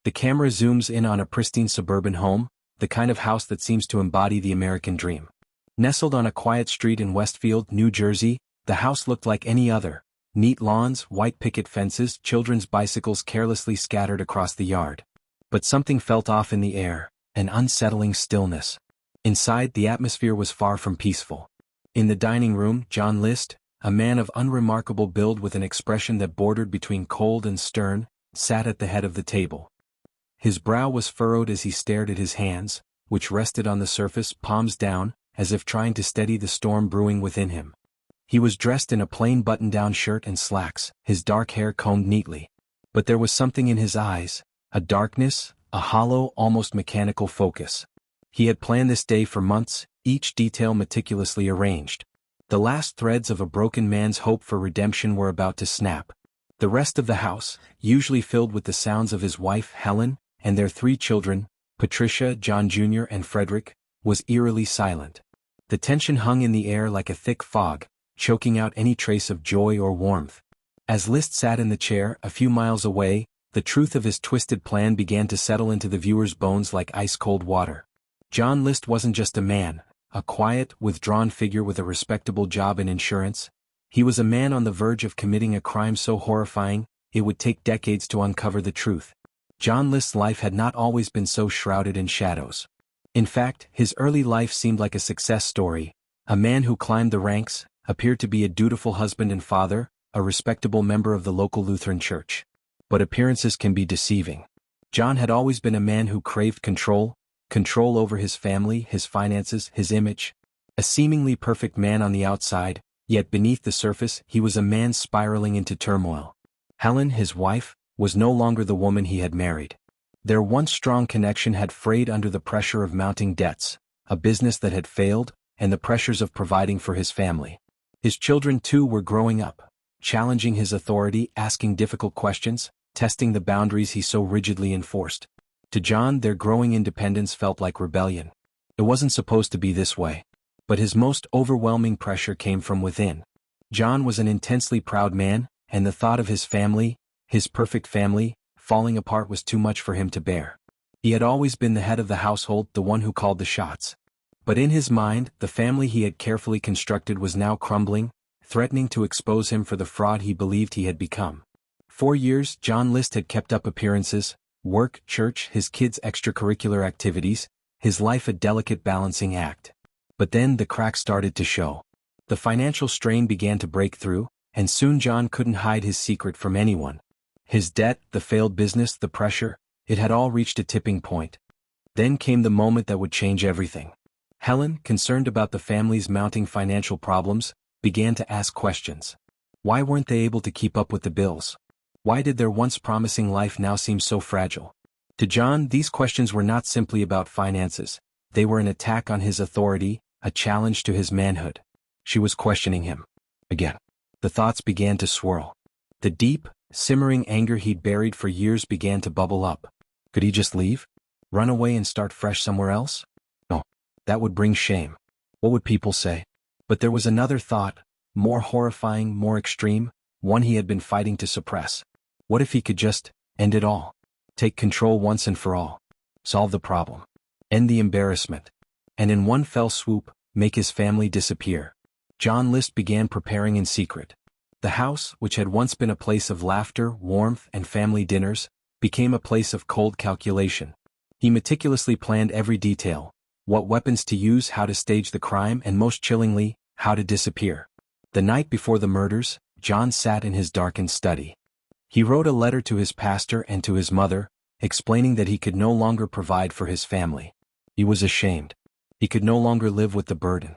The camera zooms in on a pristine suburban home, the kind of house that seems to embody the American dream. Nestled on a quiet street in Westfield, New Jersey, the house looked like any other. Neat lawns, white picket fences, children's bicycles carelessly scattered across the yard. But something felt off in the air, an unsettling stillness. Inside, the atmosphere was far from peaceful. In the dining room, John List, a man of unremarkable build with an expression that bordered between cold and stern, sat at the head of the table. His brow was furrowed as he stared at his hands, which rested on the surface, palms down, as if trying to steady the storm brewing within him. He was dressed in a plain button-down shirt and slacks, his dark hair combed neatly. But there was something in his eyes, a darkness, a hollow, almost mechanical focus. He had planned this day for months, each detail meticulously arranged. The last threads of a broken man's hope for redemption were about to snap. The rest of the house, usually filled with the sounds of his wife, Helen, and their 3 children, Patricia, John Jr. and Frederick, was eerily silent. The tension hung in the air like a thick fog, choking out any trace of joy or warmth. As List sat in the chair, a few miles away, the truth of his twisted plan began to settle into the viewer's bones like ice-cold water. John List wasn't just a man, a quiet, withdrawn figure with a respectable job in insurance. He was a man on the verge of committing a crime so horrifying, it would take decades to uncover the truth. John List's life had not always been so shrouded in shadows. In fact, his early life seemed like a success story. A man who climbed the ranks, appeared to be a dutiful husband and father, a respectable member of the local Lutheran church. But appearances can be deceiving. John had always been a man who craved control over his family, his finances, his image. A seemingly perfect man on the outside, yet beneath the surface he was a man spiraling into turmoil. Helen, his wife, was no longer the woman he had married. Their once strong connection had frayed under the pressure of mounting debts, a business that had failed, and the pressures of providing for his family. His children too were growing up, challenging his authority, asking difficult questions, testing the boundaries he so rigidly enforced. To John, their growing independence felt like rebellion. It wasn't supposed to be this way. But his most overwhelming pressure came from within. John was an intensely proud man, and the thought of his family, his perfect family, falling apart was too much for him to bear. He had always been the head of the household, the one who called the shots. But in his mind, the family he had carefully constructed was now crumbling, threatening to expose him for the fraud he believed he had become. For years, John List had kept up appearances, work, church, his kids' extracurricular activities, his life a delicate balancing act. But then the cracks started to show. The financial strain began to break through, and soon John couldn't hide his secret from anyone. His debt, the failed business, the pressure, it had all reached a tipping point. Then came the moment that would change everything. Helen, concerned about the family's mounting financial problems, began to ask questions. Why weren't they able to keep up with the bills? Why did their once promising life now seem so fragile? To John, these questions were not simply about finances. They were an attack on his authority, a challenge to his manhood. She was questioning him. Again. The thoughts began to swirl. The deep, simmering anger he'd buried for years began to bubble up. Could he just leave? Run away and start fresh somewhere else? No. That would bring shame. What would people say? But there was another thought, more horrifying, more extreme, one he had been fighting to suppress. What if he could just end it all? Take control once and for all. Solve the problem. End the embarrassment. And in one fell swoop, make his family disappear. John List began preparing in secret. The house, which had once been a place of laughter, warmth, and family dinners, became a place of cold calculation. He meticulously planned every detail, what weapons to use, how to stage the crime, and most chillingly, how to disappear. The night before the murders, John sat in his darkened study. He wrote a letter to his pastor and to his mother, explaining that he could no longer provide for his family. He was ashamed. He could no longer live with the burden.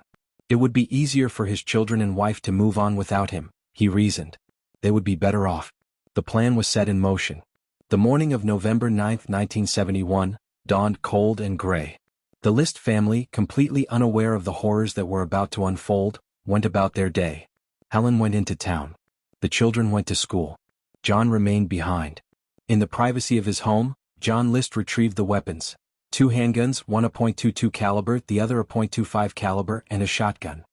It would be easier for his children and wife to move on without him, he reasoned. They would be better off. The plan was set in motion. The morning of November 9, 1971, dawned cold and gray. The List family, completely unaware of the horrors that were about to unfold, went about their day. Helen went into town. The children went to school. John remained behind. In the privacy of his home, John List retrieved the weapons. 2 handguns, one a .22 caliber, the other a .25 caliber, and a shotgun.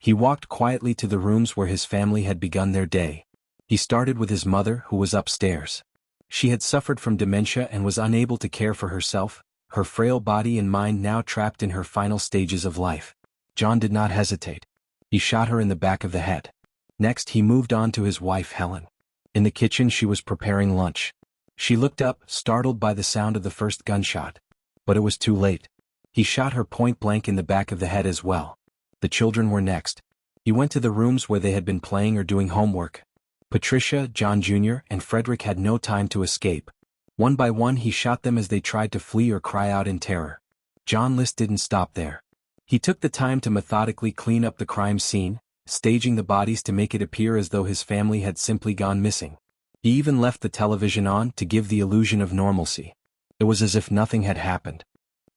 He walked quietly to the rooms where his family had begun their day. He started with his mother, who was upstairs. She had suffered from dementia and was unable to care for herself, her frail body and mind now trapped in her final stages of life. John did not hesitate. He shot her in the back of the head. Next he moved on to his wife Helen. In the kitchen she was preparing lunch. She looked up, startled by the sound of the first gunshot. But it was too late. He shot her point blank in the back of the head as well. The children were next. He went to the rooms where they had been playing or doing homework. Patricia, John Jr., and Frederick had no time to escape. One by one he shot them as they tried to flee or cry out in terror. John List didn't stop there. He took the time to methodically clean up the crime scene, staging the bodies to make it appear as though his family had simply gone missing. He even left the television on to give the illusion of normalcy. It was as if nothing had happened.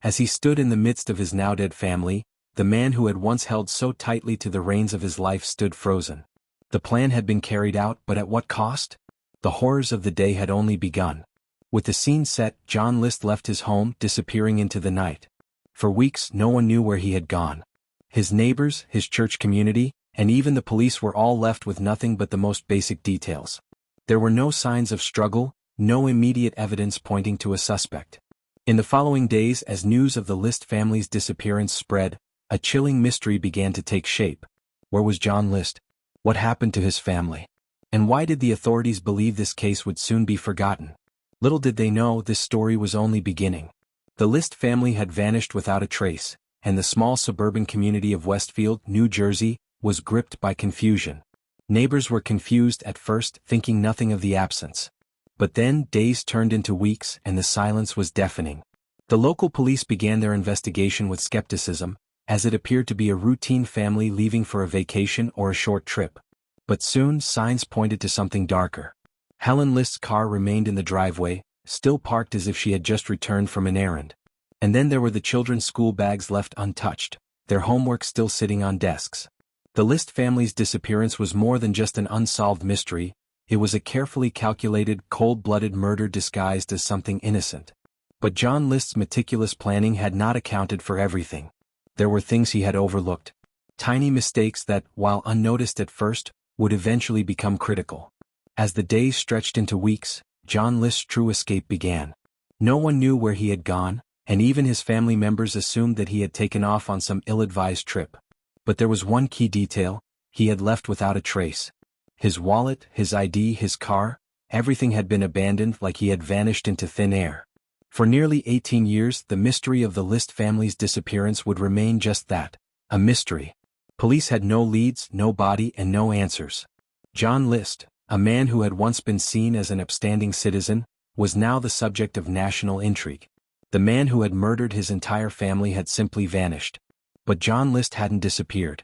As he stood in the midst of his now-dead family, the man who had once held so tightly to the reins of his life stood frozen. The plan had been carried out, but at what cost? The horrors of the day had only begun. With the scene set, John List left his home, disappearing into the night. For weeks no one knew where he had gone. His neighbors, his church community, and even the police were all left with nothing but the most basic details. There were no signs of struggle, no immediate evidence pointing to a suspect. In the following days, as news of the List family's disappearance spread, a chilling mystery began to take shape. Where was John List? What happened to his family? And why did the authorities believe this case would soon be forgotten? Little did they know this story was only beginning. The List family had vanished without a trace, and the small suburban community of Westfield, New Jersey, was gripped by confusion. Neighbors were confused at first, thinking nothing of the absence. But then days turned into weeks and the silence was deafening. The local police began their investigation with skepticism, as it appeared to be a routine family leaving for a vacation or a short trip. But soon signs pointed to something darker. Helen List's car remained in the driveway, still parked as if she had just returned from an errand. And then there were the children's school bags left untouched, their homework still sitting on desks. The List family's disappearance was more than just an unsolved mystery, it was a carefully calculated, cold-blooded murder disguised as something innocent. But John List's meticulous planning had not accounted for everything. There were things he had overlooked. Tiny mistakes that, while unnoticed at first, would eventually become critical. As the days stretched into weeks, John List's true escape began. No one knew where he had gone, and even his family members assumed that he had taken off on some ill-advised trip. But there was one key detail: he had left without a trace. His wallet, his ID, his car, everything had been abandoned like he had vanished into thin air. For nearly 18 years, the mystery of the List family's disappearance would remain just that, a mystery. Police had no leads, no body, and no answers. John List, a man who had once been seen as an upstanding citizen, was now the subject of national intrigue. The man who had murdered his entire family had simply vanished. But John List hadn't disappeared.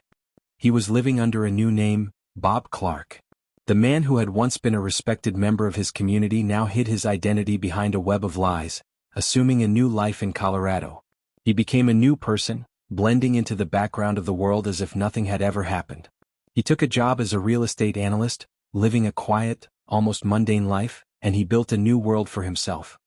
He was living under a new name, Bob Clark. The man who had once been a respected member of his community now hid his identity behind a web of lies, assuming a new life in Colorado. He became a new person, blending into the background of the world as if nothing had ever happened. He took a job as a real estate analyst, living a quiet, almost mundane life, and he built a new world for himself.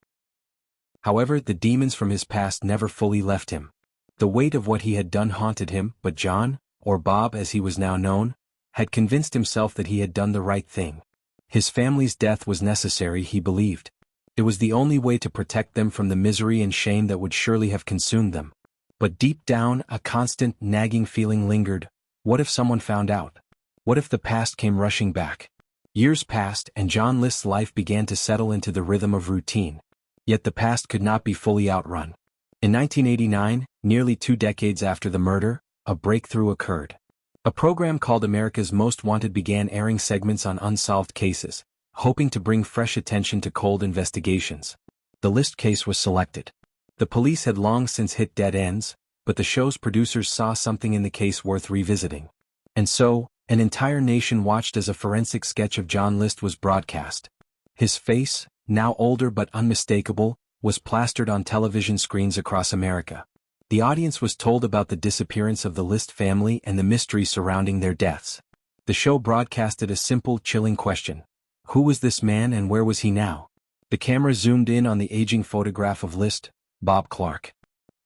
However, the demons from his past never fully left him. The weight of what he had done haunted him, but John, or Bob as he was now known, had convinced himself that he had done the right thing. His family's death was necessary, he believed. It was the only way to protect them from the misery and shame that would surely have consumed them. But deep down, a constant, nagging feeling lingered. What if someone found out? What if the past came rushing back? Years passed, and John List's life began to settle into the rhythm of routine. Yet the past could not be fully outrun. In 1989, nearly 2 decades after the murder, a breakthrough occurred. A program called America's Most Wanted began airing segments on unsolved cases, hoping to bring fresh attention to cold investigations. The List case was selected. The police had long since hit dead ends, but the show's producers saw something in the case worth revisiting. And so, an entire nation watched as a forensic sketch of John List was broadcast. His face, now older but unmistakable, was plastered on television screens across America. The audience was told about the disappearance of the List family and the mystery surrounding their deaths. The show broadcasted a simple, chilling question. Who was this man and where was he now? The camera zoomed in on the aging photograph of List, Bob Clark.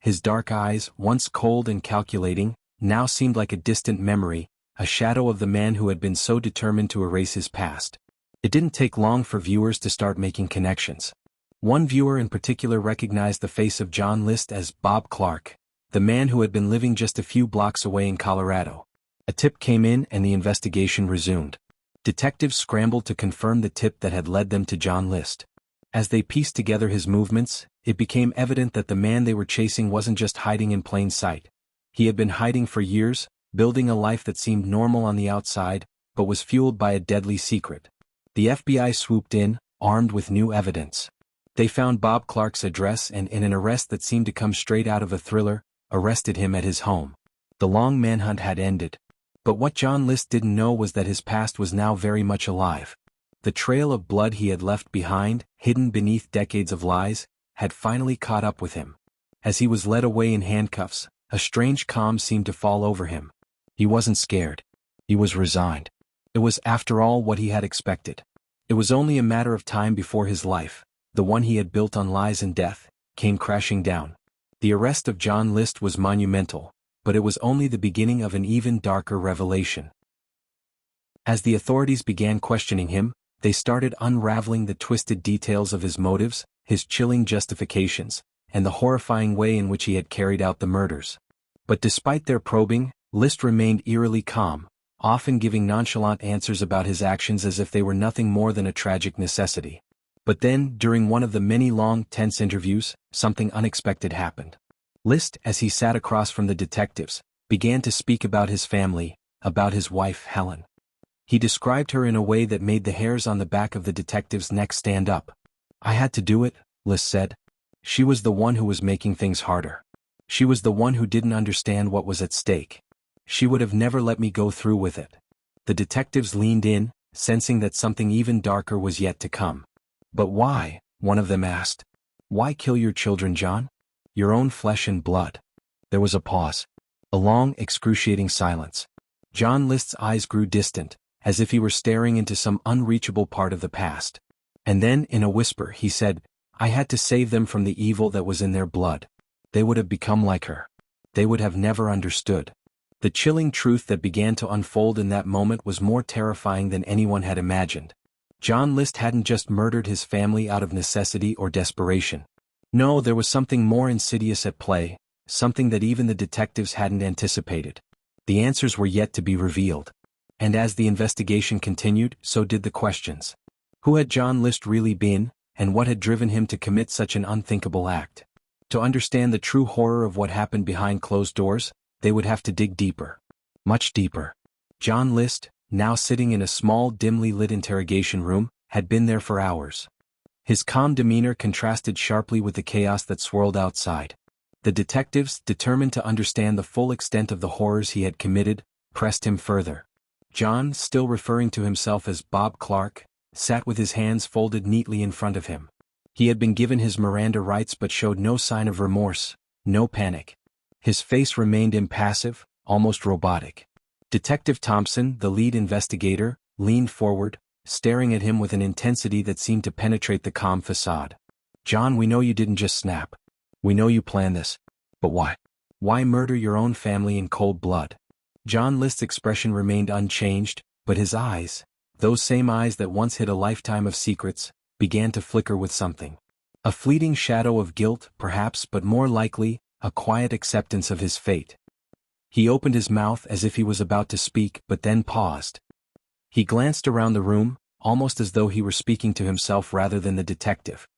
His dark eyes, once cold and calculating, now seemed like a distant memory, a shadow of the man who had been so determined to erase his past. It didn't take long for viewers to start making connections. One viewer in particular recognized the face of John List as Bob Clark, the man who had been living just a few blocks away in Colorado. A tip came in and the investigation resumed. Detectives scrambled to confirm the tip that had led them to John List. As they pieced together his movements, it became evident that the man they were chasing wasn't just hiding in plain sight. He had been hiding for years, building a life that seemed normal on the outside, but was fueled by a deadly secret. The FBI swooped in, armed with new evidence. They found Bob Clark's address and, in an arrest that seemed to come straight out of a thriller, arrested him at his home. The long manhunt had ended. But what John List didn't know was that his past was now very much alive. The trail of blood he had left behind, hidden beneath decades of lies, had finally caught up with him. As he was led away in handcuffs, a strange calm seemed to fall over him. He wasn't scared. He was resigned. It was, after all, what he had expected. It was only a matter of time before his life, the one he had built on lies and death, came crashing down. The arrest of John List was monumental, but it was only the beginning of an even darker revelation. As the authorities began questioning him, they started unraveling the twisted details of his motives, his chilling justifications, and the horrifying way in which he had carried out the murders. But despite their probing, List remained eerily calm, often giving nonchalant answers about his actions as if they were nothing more than a tragic necessity. But then, during one of the many long, tense interviews, something unexpected happened. List, as he sat across from the detectives, began to speak about his family, about his wife, Helen. He described her in a way that made the hairs on the back of the detective's neck stand up. "I had to do it," List said. "She was the one who was making things harder. She was the one who didn't understand what was at stake. She would have never let me go through with it." The detectives leaned in, sensing that something even darker was yet to come. "But why?" one of them asked. "Why kill your children, John? Your own flesh and blood." There was a pause. A long, excruciating silence. John List's eyes grew distant, as if he were staring into some unreachable part of the past. And then, in a whisper, he said, "I had to save them from the evil that was in their blood. They would have become like her. They would have never understood." The chilling truth that began to unfold in that moment was more terrifying than anyone had imagined. John List hadn't just murdered his family out of necessity or desperation. No, there was something more insidious at play, something that even the detectives hadn't anticipated. The answers were yet to be revealed. And as the investigation continued, so did the questions. Who had John List really been, and what had driven him to commit such an unthinkable act? To understand the true horror of what happened behind closed doors, they would have to dig deeper. Much deeper. John List, now sitting in a small, dimly lit interrogation room, had been there for hours. His calm demeanor contrasted sharply with the chaos that swirled outside. The detectives, determined to understand the full extent of the horrors he had committed, pressed him further. John, still referring to himself as Bob Clark, sat with his hands folded neatly in front of him. He had been given his Miranda rights but showed no sign of remorse, no panic. His face remained impassive, almost robotic. Detective Thompson, the lead investigator, leaned forward, staring at him with an intensity that seemed to penetrate the calm facade. "John, we know you didn't just snap. We know you planned this. But why? Why murder your own family in cold blood?" John List's expression remained unchanged, but his eyes, those same eyes that once hid a lifetime of secrets, began to flicker with something. A fleeting shadow of guilt, perhaps, but more likely, a quiet acceptance of his fate. He opened his mouth as if he was about to speak, but then paused. He glanced around the room, almost as though he were speaking to himself rather than the detective.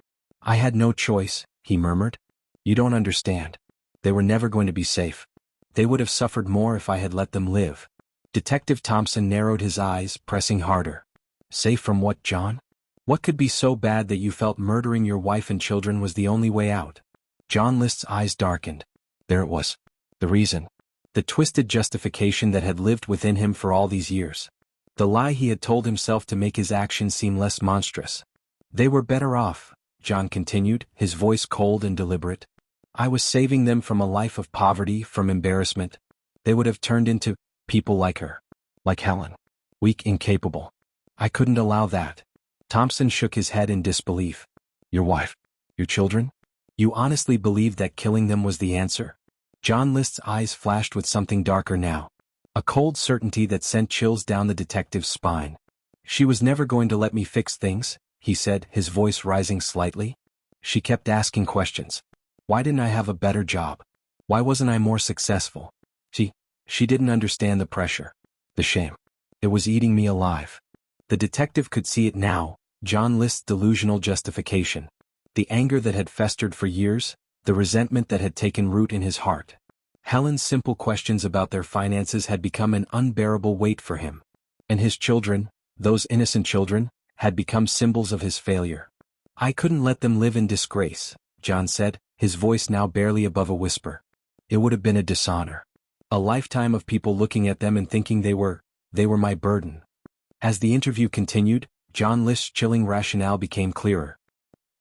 "I had no choice," he murmured. "You don't understand. They were never going to be safe. They would have suffered more if I had let them live." Detective Thompson narrowed his eyes, pressing harder. "Safe from what, John? What could be so bad that you felt murdering your wife and children was the only way out?" John List's eyes darkened. There it was. The reason. The twisted justification that had lived within him for all these years. The lie he had told himself to make his actions seem less monstrous. "They were better off," John continued, his voice cold and deliberate. "I was saving them from a life of poverty, from embarrassment. They would have turned into people like her. Like Helen. Weak, incapable. I couldn't allow that." Thompson shook his head in disbelief. "Your wife? Your children? You honestly believed that killing them was the answer?" John List's eyes flashed with something darker now. A cold certainty that sent chills down the detective's spine. She was never going to let me fix things, he said, his voice rising slightly. She kept asking questions. Why didn't I have a better job? Why wasn't I more successful? She didn't understand the pressure. The shame. It was eating me alive. The detective could see it now, John List's delusional justification. The anger that had festered for years, the resentment that had taken root in his heart. Helen's simple questions about their finances had become an unbearable weight for him. And his children, those innocent children, had become symbols of his failure. I couldn't let them live in disgrace, John said, his voice now barely above a whisper. It would have been a dishonor. A lifetime of people looking at them and thinking they were my burden. As the interview continued, John List's chilling rationale became clearer.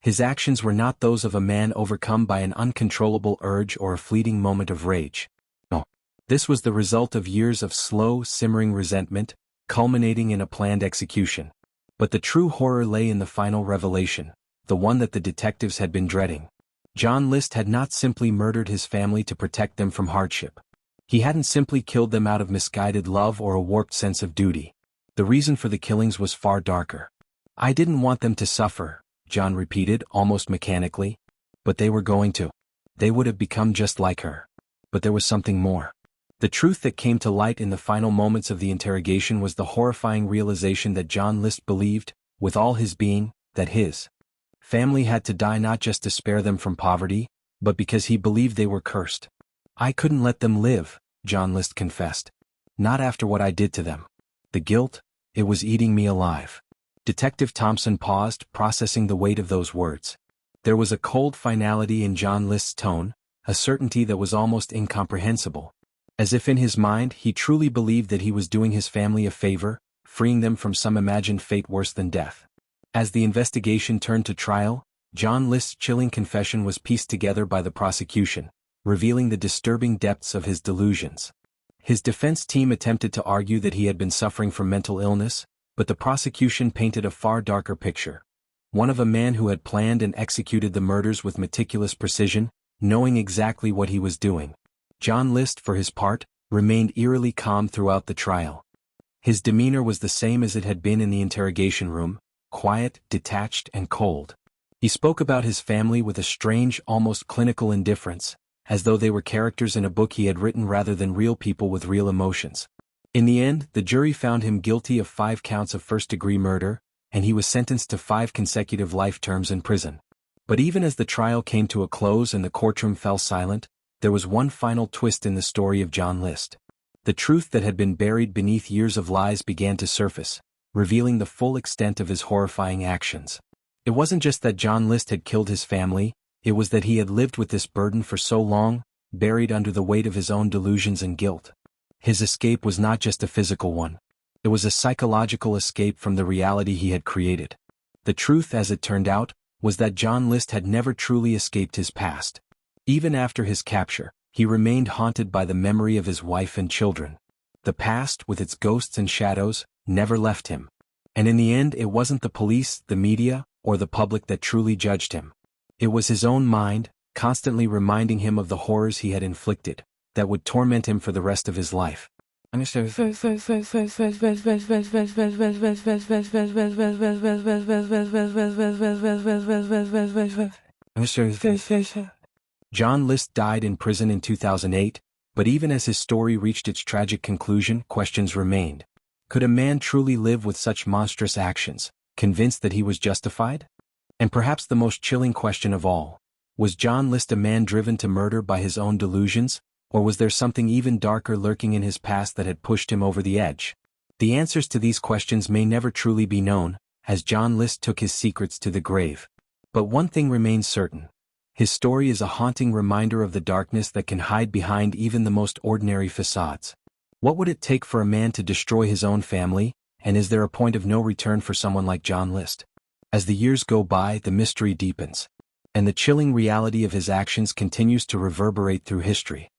His actions were not those of a man overcome by an uncontrollable urge or a fleeting moment of rage. No. This was the result of years of slow, simmering resentment, culminating in a planned execution. But the true horror lay in the final revelation, the one that the detectives had been dreading. John List had not simply murdered his family to protect them from hardship. He hadn't simply killed them out of misguided love or a warped sense of duty. The reason for the killings was far darker. I didn't want them to suffer, John repeated, almost mechanically. But they were going to. They would have become just like her. But there was something more. The truth that came to light in the final moments of the interrogation was the horrifying realization that John List believed, with all his being, that his family had to die not just to spare them from poverty, but because he believed they were cursed. I couldn't let them live, John List confessed. Not after what I did to them. The guilt, it was eating me alive. Detective Thompson paused, processing the weight of those words. There was a cold finality in John List's tone, a certainty that was almost incomprehensible. As if in his mind he truly believed that he was doing his family a favor, freeing them from some imagined fate worse than death. As the investigation turned to trial, John List's chilling confession was pieced together by the prosecution, revealing the disturbing depths of his delusions. His defense team attempted to argue that he had been suffering from mental illness, but the prosecution painted a far darker picture. One of a man who had planned and executed the murders with meticulous precision, knowing exactly what he was doing. John List, for his part, remained eerily calm throughout the trial. His demeanor was the same as it had been in the interrogation room, quiet, detached, and cold. He spoke about his family with a strange, almost clinical indifference, as though they were characters in a book he had written rather than real people with real emotions. In the end, the jury found him guilty of 5 counts of first-degree murder, and he was sentenced to 5 consecutive life terms in prison. But even as the trial came to a close and the courtroom fell silent, there was one final twist in the story of John List. The truth that had been buried beneath years of lies began to surface, revealing the full extent of his horrifying actions. It wasn't just that John List had killed his family, it was that he had lived with this burden for so long, buried under the weight of his own delusions and guilt. His escape was not just a physical one. It was a psychological escape from the reality he had created. The truth, as it turned out, was that John List had never truly escaped his past. Even after his capture, he remained haunted by the memory of his wife and children. The past, with its ghosts and shadows, never left him. And in the end, it wasn't the police, the media, or the public that truly judged him. It was his own mind, constantly reminding him of the horrors he had inflicted, that would torment him for the rest of his life. John List died in prison in 2008, but even as his story reached its tragic conclusion, questions remained. Could a man truly live with such monstrous actions, convinced that he was justified? And perhaps the most chilling question of all, was John List a man driven to murder by his own delusions, or was there something even darker lurking in his past that had pushed him over the edge? The answers to these questions may never truly be known, as John List took his secrets to the grave. But one thing remains certain. His story is a haunting reminder of the darkness that can hide behind even the most ordinary facades. What would it take for a man to destroy his own family, and is there a point of no return for someone like John List? As the years go by, the mystery deepens, and the chilling reality of his actions continues to reverberate through history.